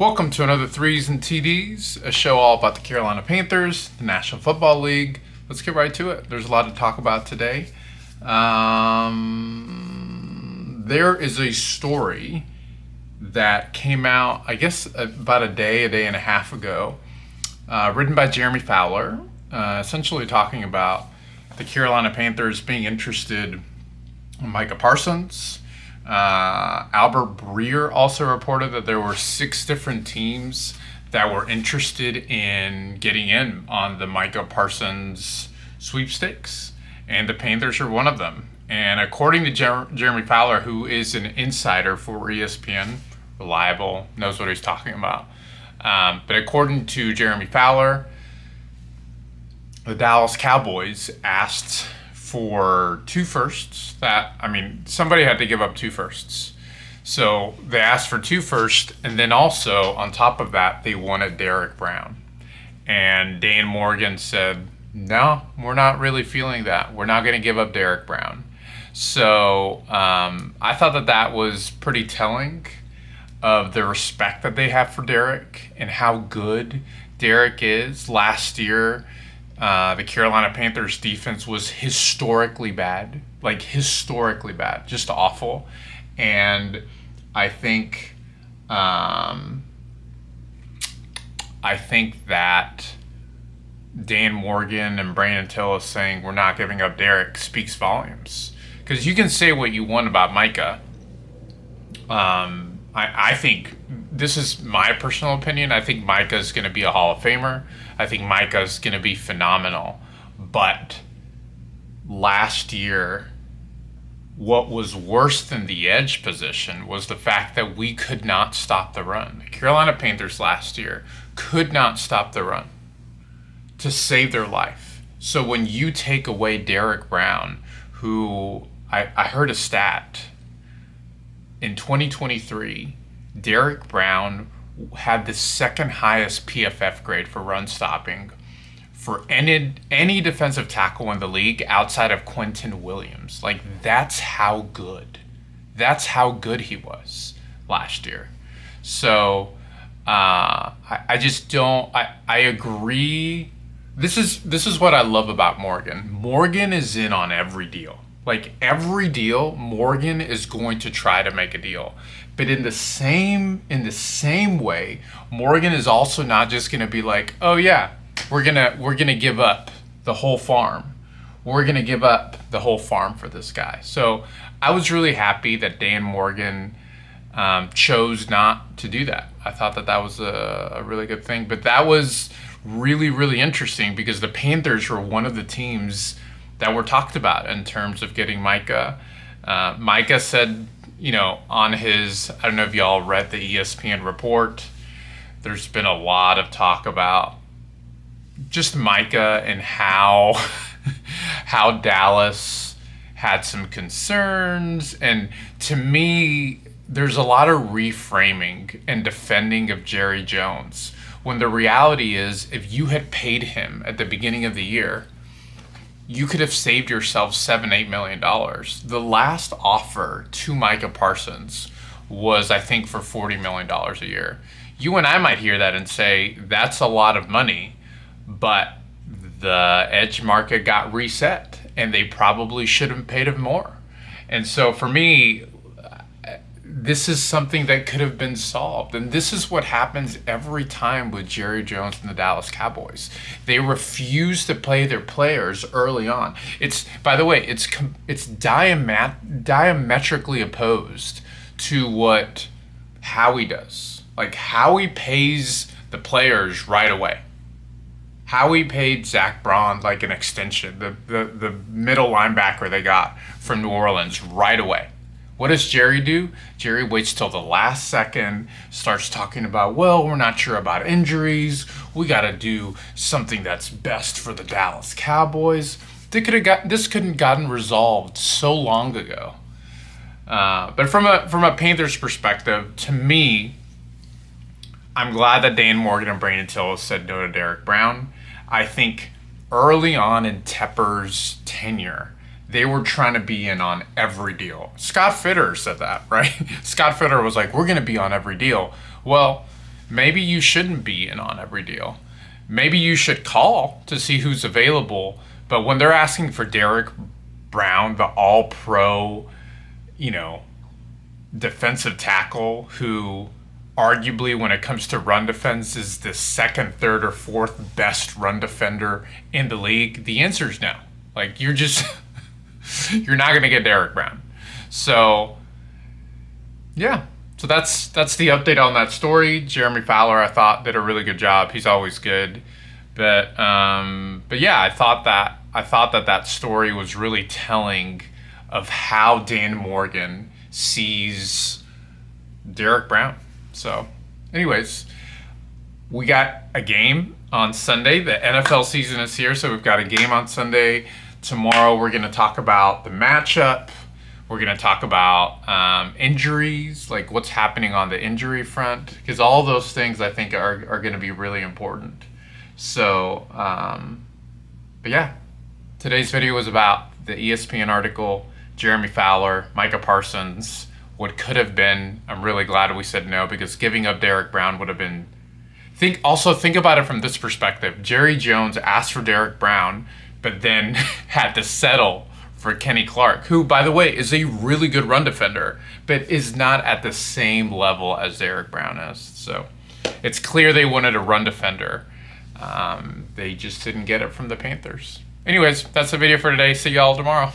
Welcome to another Threes and TDs, a show all about the Carolina Panthers, the National Football League. Let's get right to it. There's a lot to talk about today. There is a story that came out, I guess, about a day and a half ago, written by Jeremy Fowler, essentially talking about the Carolina Panthers being interested in Micah Parsons. Albert Breer also reported that there were 6 different teams that were interested in getting in on the Micah Parsons sweepstakes, and the Panthers are one of them. And according to Jeremy Fowler, who is an insider for ESPN, reliable, knows what he's talking about, but according to Jeremy Fowler, the Dallas Cowboys asked for 2 firsts. Somebody had to give up 2 firsts. So they asked for 2 firsts, and then also on top of that, they wanted Derek Brown. And Dan Morgan said, no, we're not really feeling that. We're not going to give up Derek Brown. So I thought that was pretty telling of the respect that they have for Derek and how good Derek is. Last year, the Carolina Panthers defense was historically bad, just awful. And I think that Dan Morgan and Brandon Tillis saying we're not giving up Derek speaks volumes. Because you can say what you want about Micah. I think, this is my personal opinion, I think Micah's going to be a Hall of Famer. I think Micah's going to be phenomenal. But last year, what was worse than the edge position was the fact that we could not stop the run. The Carolina Panthers last year could not stop the run to save their life. So when you take away Derek Brown, who I heard a stat, in 2023, Derek Brown had the second highest PFF grade for run stopping for any defensive tackle in the league outside of Quentin Williams. That's how good he was last year. So I just don't. I agree. This is what I love about Morgan. Morgan is in on every deal. Every deal, Morgan is going to try to make a deal. But in the same way, Morgan is also not just going to be like, oh yeah, we're gonna give up the whole farm. We're gonna give up the whole farm for this guy. So I was really happy that Dan Morgan chose not to do that. I thought that was a really good thing. But that was really, really interesting because the Panthers were one of the teams that were talked about in terms of getting Micah. Micah said, on his, I don't know if y'all read the ESPN report, there's been a lot of talk about just Micah and how Dallas had some concerns. And to me, there's a lot of reframing and defending of Jerry Jones, when the reality is, if you had paid him at the beginning of the year, you could have saved yourself $7-8 million. The last offer to Micah Parsons was, I think, for $40 million a year. You and I might hear that and say, that's a lot of money, but the edge market got reset, and they probably should have paid him more. And so for me, this is something that could have been solved. And this is what happens every time with Jerry Jones and the Dallas Cowboys. They refuse to play their players early on. By the way, it's diametrically opposed to what Howie does. Howie pays the players right away. Howie paid Zach Braun an extension, the middle linebacker they got from New Orleans, right away. What does Jerry do? Jerry waits till the last second, starts talking about, well, we're not sure about injuries. We got to do something that's best for the Dallas Cowboys. This couldn't have gotten resolved so long ago. But from a Panthers perspective, to me, I'm glad that Dan Morgan and Brandon Tillis said no to Derek Brown. I think early on in Tepper's tenure, they were trying to be in on every deal. Scott Fitter said that, right? Scott Fitter was like, we're going to be on every deal. Well, maybe you shouldn't be in on every deal. Maybe you should call to see who's available. But when they're asking for Derek Brown, the all pro, defensive tackle who arguably when it comes to run defense is the second, third, or fourth best run defender in the league, the answer is no. Like, you're not going to get Derek Brown. So, yeah. So that's the update on that story. Jeremy Fowler, I thought, did a really good job. He's always good. But yeah, I thought that story was really telling of how Dan Morgan sees Derek Brown. So, anyways, we got a game on Sunday. The NFL season is here, so we've got a game on Sunday. Tomorrow we're going to talk about the matchup. We're going to talk about injuries, like what's happening on the injury front, because all those things I think are going to be really important. So, but yeah, today's video was about the ESPN article, Jeremy Fowler, Micah Parsons, what could have been. I'm really glad we said no, because giving up Derek Brown would have been... Think about it from this perspective. Jerry Jones asked for Derek Brown, but then had to settle for Kenny Clark, who, by the way, is a really good run defender, but is not at the same level as Derek Brown is. So it's clear they wanted a run defender. They just didn't get it from the Panthers. Anyways, that's the video for today. See y'all tomorrow.